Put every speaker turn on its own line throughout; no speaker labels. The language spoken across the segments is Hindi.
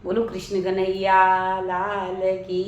बोलो कृष्ण कन्हैया लाल की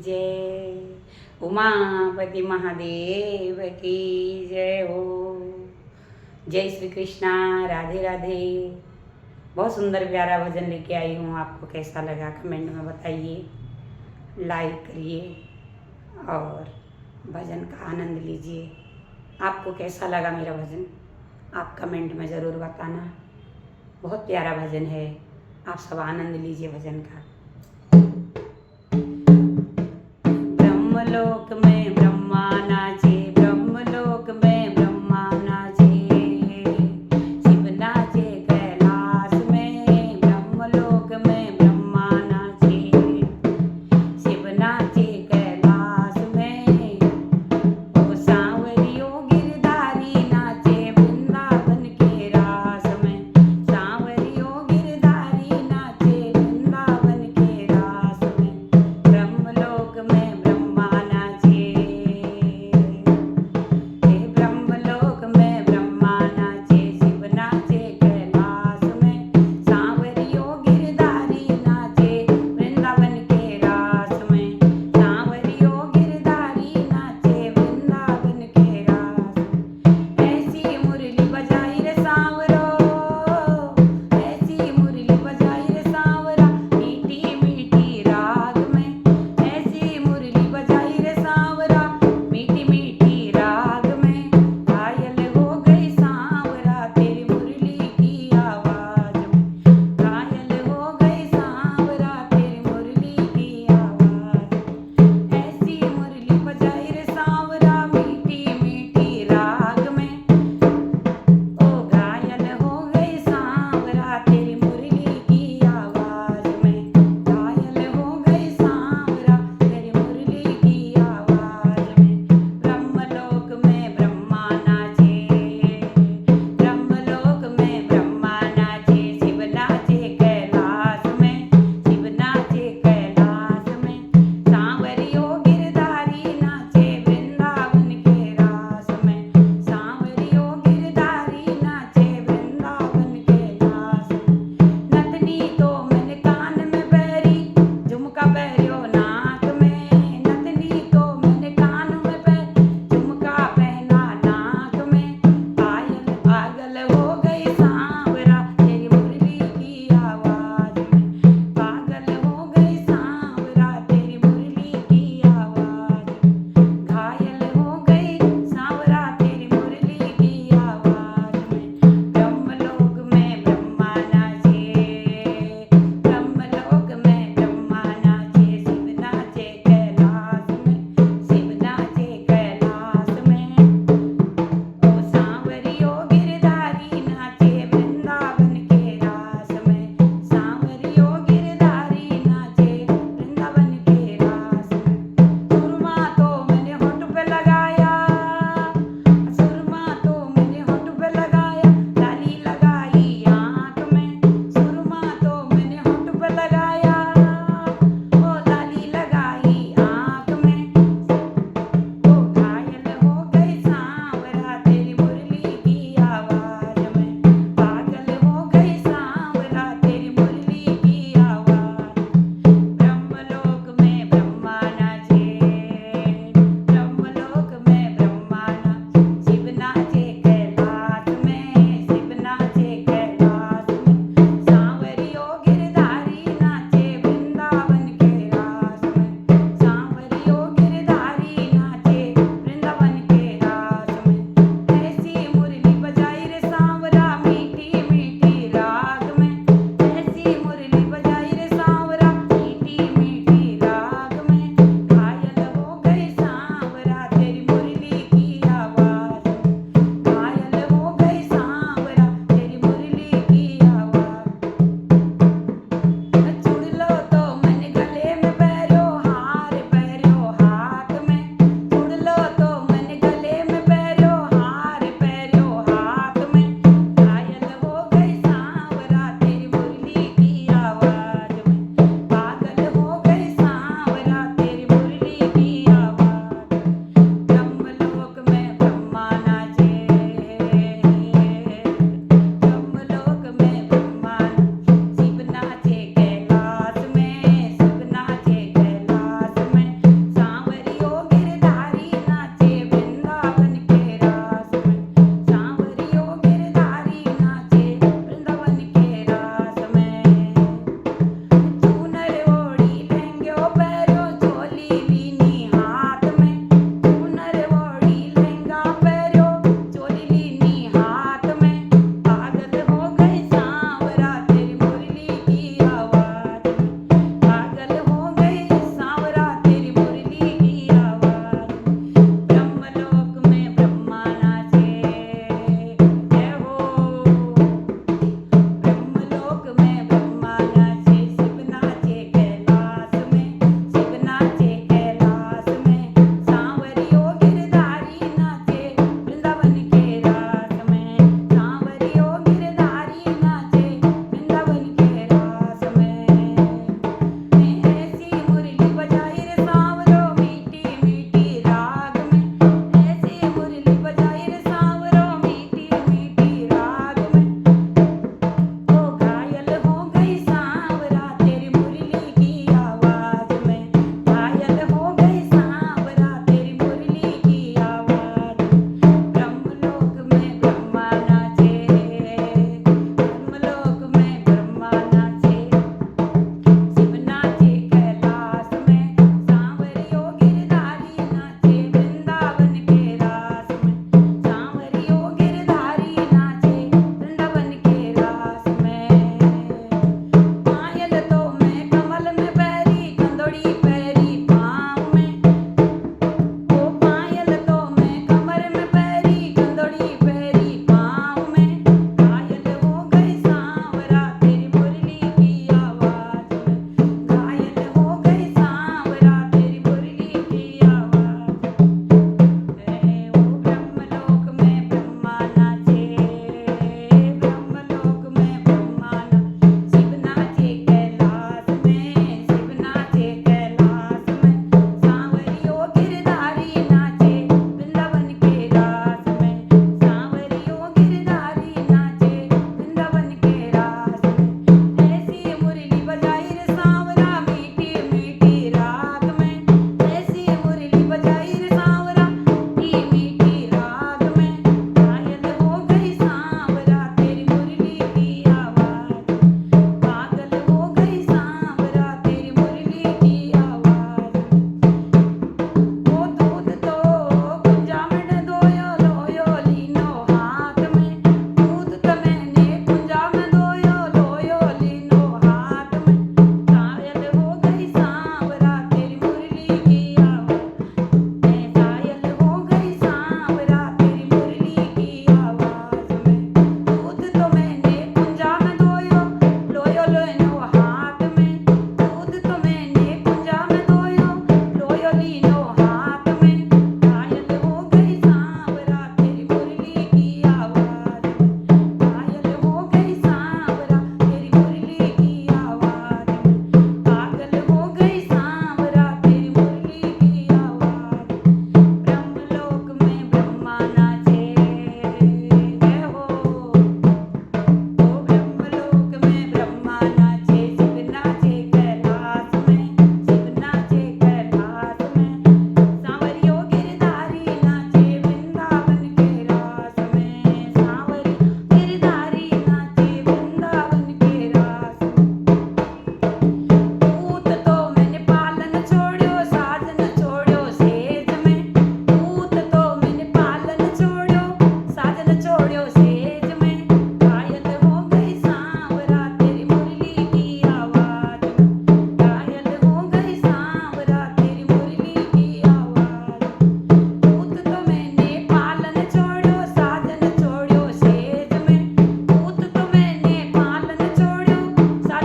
जय। उमापति महादेव की जय हो। जय श्री कृष्णा, राधे राधे। बहुत सुंदर प्यारा भजन लेके आई हूँ। आपको कैसा लगा कमेंट में बताइए, लाइक करिए और भजन का आनंद लीजिए। आपको कैसा लगा मेरा भजन आप कमेंट में ज़रूर बताना। बहुत प्यारा भजन है, आप सब आनंद लीजिए भजन का। ब्रह्मलोक में ब्रह्मा नाचे, ब्रह्मलोक में ब्रह्मा नाचे, शिव नाचे कैलाश में, ब्रह्मलोक में ब्रह्मा नाचे, शिव नाचे कैलाश में, ओ सांवरियो गिरधारी नाचे वृंदावन के रास में, सांवरियो गिरधारी नाचे वृंदावन के रास में, ब्रह्मलोक में ब्रह्मा नाचे।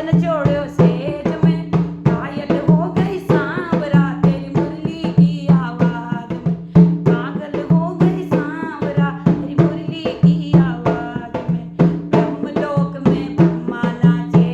बादल छोड़ो सेज में, घायल हो गई सांवरा तेरी मुरली की आवाज में, पागल हो गई सांवरा तेरी मुरली की आवाज में। ब्रह्मलोक में ब्रह्मा नाचे,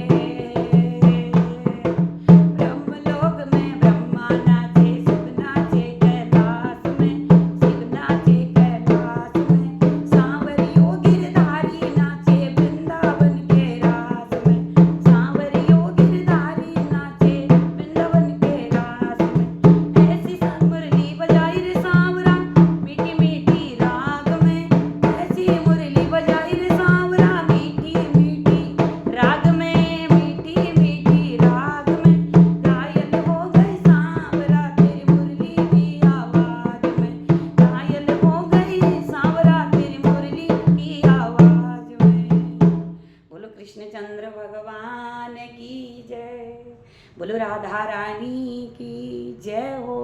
ब्रह्मलोक में ब्रह्मा नाचे, शिव नाचे कैलाश में, शिव नाचे कैलाश में। सांवरियो गिरधारी नाचे वृंदावन के रास में, सांवरियो गिरधारी नाचे वृंदावन के रास में। ऐसी मुरली बजाई रे सांवरा मीठी मीठी राग में, ऐसी मुरली बजाई रे सांवरा मीठी मीठी राग में, मीठी मीठी राग में। घायल हो गई सांवरा तेरी मुरली की आवाज में, घायल हो गई सांवरा तेरी मुरली की आवाज में। बोलो कृष्णचंद्र भगवान की जय, बोलो राधा रानी की जय हो।